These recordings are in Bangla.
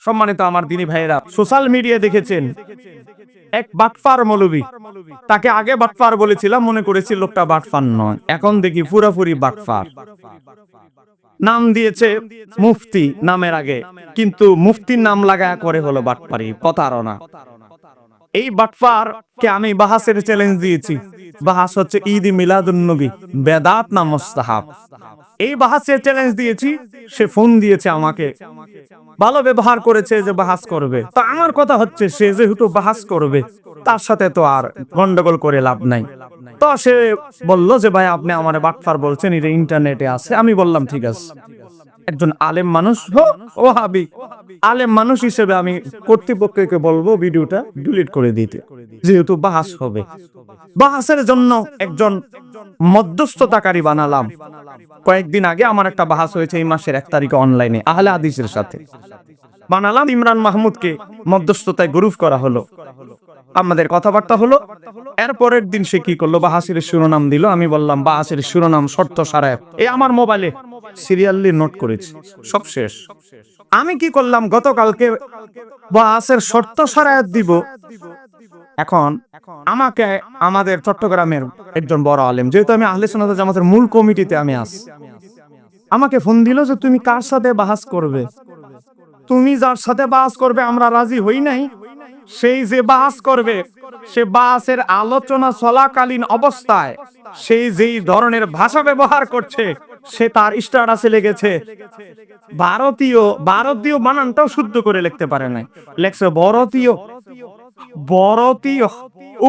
সম্মানিত আমার দিনী ভাইয়েরা, সোশ্যাল মিডিয়া দেখেছেন এক বাটফার মৌলবী, তাকে আগে বাটফার বলেছিলাম, মনে করেছি লোকটা বাটফার নয়, এখন দেখি পুরাপুরি বাটফার। নাম দিয়েছে মুফতি নামের আগে, কিন্তু মুফতির নাম লাগায় করে হলো বাটপারি, প্রতারণা। এই বাটফার কে আমি বাহাসের চ্যালেঞ্জ দিয়েছি। বাহাস হচ্ছে ঈদ মিলাদুন নবী বেদাত না মুস্তাহাব। এই বাহাসের চ্যালেঞ্জ দিয়েছি, সে ফোন দিয়েছে আমাকে, ভালো ব্যবহার করেছে যে বাহাস করবে। তো আমার কথা হচ্ছে, সে যেহেতু বাহাস করবে তার সাথে তো আর গন্ডগোল করে লাভ নাই। তো সে বলল যে ভাই আপনি আমার বাটফার বলছেন, এটা ইন্টারনেটে আছে। আমি বললাম ঠিক আছে, একজন আলেম মানুষ ও হাবি আলেম মানুষ হিসেবে আমি কর্তৃপক্ষকে বলবো ভিডিওটা ডিলিট করে দিতে, যেহেতু বাহাস হবে। বাহাসের জন্য একজন মধ্যস্থতাকারী বানালাম। কয়েকদিন আগে আমার একটা বাহাস হয়েছে এই মাসের 1 তারিখে অনলাইনে আহলে হাদিসের সাথে। বানালাম, ইমরান মাহমুদকে মধ্যস্থতায় গ্রুপ করা হলো, আমাদের কথাবার্তা হলো। এরপরের দিন সে কি করলো, বাহাসের শিরোনাম দিল। আমি বললাম বাহাসের শিরোনাম শর্ত সারায়, এই আমার মোবাইলে সিরিয়ালি নোট করেছি, সব শেষ। আমি কি করলাম, গতকালকে বাহাসের শর্ত সারায়াত দিব। এখন আমাকে আমাদের চট্টগ্রামের একজন বড় আলেম, যেহেতু আমি আহলে সুন্নাত ওয়াল জামাতের মূল কমিটিতে আমি আছি, আমাকে ফোন দিল যে তুমি কার সাথে বাহাস করবে। তুমি যার সাথে বাহাস করবে আমরা রাজি হই নাই। সেই যে বাহাস করবে, সে বাহাসের আলোচনা চলাকালীন অবস্থায় সেই যেই ধরনের ভাষা ব্যবহার করছে, সে তার স্ট্যাটাসে লেগেছে ভারতীয়। ভারতীয় বানানটাও শুদ্ধ করে লিখতে পারে নাই, লেখছে ভারতীয়। ভারতীয়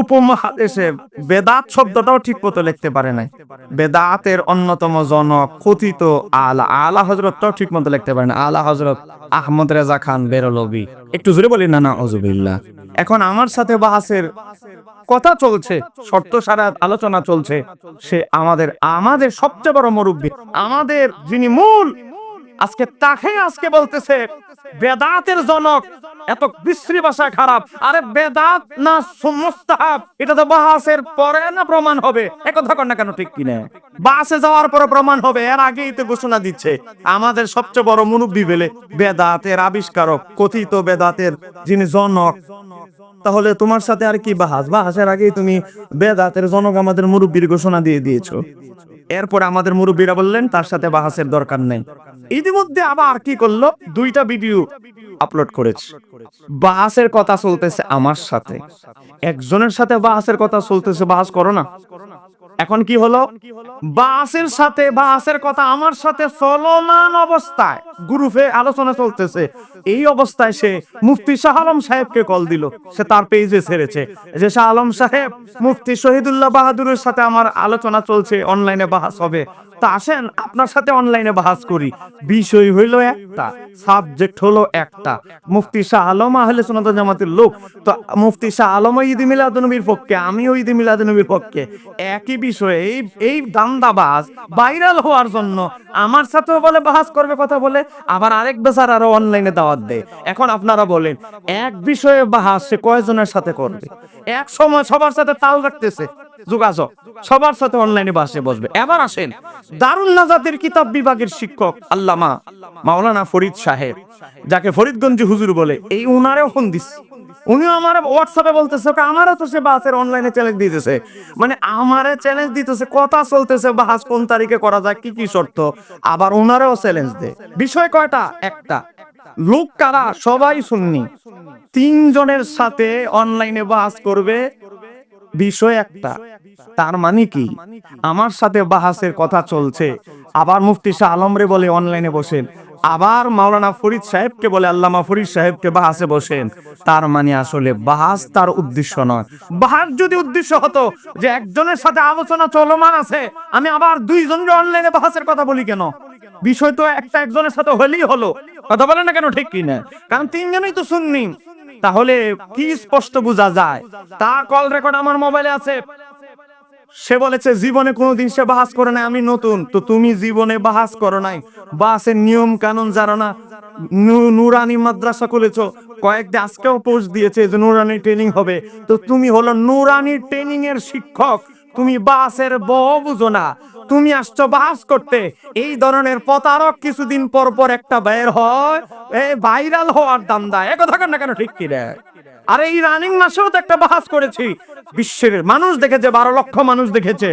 উপমহাদেশে বেদাত শব্দটাও ঠিক মতো লিখতে পারে নাই। বেদাতের অন্যতম জনক কথিত আলা হযরতটাও ঠিক মতো লিখতে পারে না, আলা হযরত আহমদ রেজা খান বেরলভী। একটু জোরে বলি না নাউজুবিল্লাহ। এখন আমার সাথে বাহাসের কথা চলছে, শর্ত সারা আলোচনা চলছে। সে আমাদের সবচেয়ে বড় মুরব্বী, আমাদের যিনি মূল, আজকে বলতেছে বেদাতের জনক। এত বিশ্রী ভাষা, খারাপ। আরে বেদাত না মুস্তাহাব, এটা তো বাহাসের পরে না প্রমাণ হবে। একথা কর না কেন, ঠিক কিনা? বাসে যাওয়ার পরে প্রমাণ হবে, এর আগেই তো ঘোষণা দিচ্ছে। আমাদের সবচেয়ে বড় মুরব্বী বলে বেদাতের আবিষ্কারক, কথিত বেদাতের যিনি জনক। তাহলে তোমার সাথে আর কি বাহাস? বাহাসের আগেই তুমি বেদাতের জনক আমাদের মুরব্বীর ঘোষণা দিয়ে দিয়েছো। এরপর আমাদের মুরব্বীরা বললেন তার সাথে বাহাসের দরকার নেই। ইতিমধ্যে আবার কি করলো, 2টা ভিডিও আপলোড করেছে। বাহাসের কথা চলতেছে আমার সাথে, একজনের সাথে বাহাসের কথা চলতেছে, বাহাস করো না। এখন কি হলো, বাহাসের কথা আমার সাথে চলমান অবস্থায় গ্রুপে আলোচনা চলতেছে। এই অবস্থায় সে মুফতি শাহ আলম সাহেবকে কল দিল, সে তার পেজে ছেড়েছে যে শাহ আলম সাহেব, মুফতি শহীদুল্লাহ বাহাদুরের সাথে আমার আলোচনা চলছে, অনলাইনে বাহাস হবে, তা আসেন আপনার সাথে অনলাইনে বাহাস করি। বিষয় হইল একটা, সাবজেক্ট হলো একটা। মুফতি শাহ আলম আহলে সুন্নাত ওয়াল জামাতের লোক, তো মুফতি শাহ আলম ঈদ মিলাদুন নবীর পক্ষে, আমিও ঈদ মিলাদুন নবীর পক্ষে। একই বিষয়ে এই দান্দাবাজ ভাইরাল হওয়ার জন্য আমার সাথেও বলে বাহাস করবে কথা বলে, আবার আরেক বেচার আরো অনলাইনে দাওয়াত দেয়। এখন আপনারা বলেন, এক বিষয়ে বাহাস সে কয়জনের সাথে করবে? এক সময় সবার সাথে তাল রাখতেছে, যোগাযোগ, সবার সাথে অনলাইনে বাসে বসবে। এবার আসেন, দারুন নাজাতের কিতাব বিভাগের শিক্ষক আল্লামা মাওলানা ফরিদ সাহেব, যাকে ফরিদগঞ্জি হুজুর বলে, এই উনারেও ফোন দিচ্ছে। উনিও আমার হোয়াটসঅ্যাপে বলতেছে, আমারও তো সে বাসের অনলাইনে চ্যালেঞ্জ দিতেছে, মানে আমারে চ্যালেঞ্জ দিতেছে, কথা চলতেছে বাহাস কোন তারিখে করা যায়, কি কি শর্ত, আবার উনারেও চ্যালেঞ্জ দেয়। বিষয় কয়টা? একটা। লোক কারা? সবাই সুন্নি। 3 জনের সাথে অনলাইনে বাহাস করবে, বিষয় একটা। তার মানে কি, আমার সাথে বাহাসের কথা চলছে, আবার মুফতি শাহ আলমরে বলে অনলাইনে বসেন, আবার মাওলানা ফরিদ সাহেবকে বলে, আল্লামা ফরিদ সাহেবকে বাহাসে বসেন। তার মানে আসলে বাহাস তার উদ্দেশ্য নয়। বাহাস যদি উদ্দেশ্য হতো যে একজনের সাথে আলোচনা চলমান আছে, আমি আবার 2 জনের অনলাইনে বাহাসের কথা বলি কেন? বিষয় তো একজনের সাথে হলেই হলো, কথা বলেন না কেন, ঠিক কিনা? কারণ 3 জনই তো সুন্নি। তাহলে কি স্পষ্ট বোঝা যায়, তার কল রেকর্ড আমার মোবাইলে আছে। সে বলেছে জীবনে কোনোদিন সে বাহাস করে নাই, আমি নতুন। তো তুমি জীবনে বাহাস করো নাই, বাসের নিয়ম কানুন জানো না, নুরানি মাদ্রাসা খুলেছো, কয়েকদিন আজকেও পোস্ট দিয়েছে যে নুরানি ট্রেনিং হবে। তো তুমি হলো নুরানি ট্রেনিং এর শিক্ষক, তুমি বাসের বুঝো না। তুমি আসছো বাস করতে। এই ধরনের প্রতারক কিছুদিন পর পর একটা বের হয়, ভাইরাল হওয়ার দান্দা। এ কথা কেন কেন ঠিক কি রে? আরে এই রানিং মাসেও তো একটা বাহাস করেছি, বিশ্বের মানুষ দেখেছে, 12 লক্ষ মানুষ দেখেছে।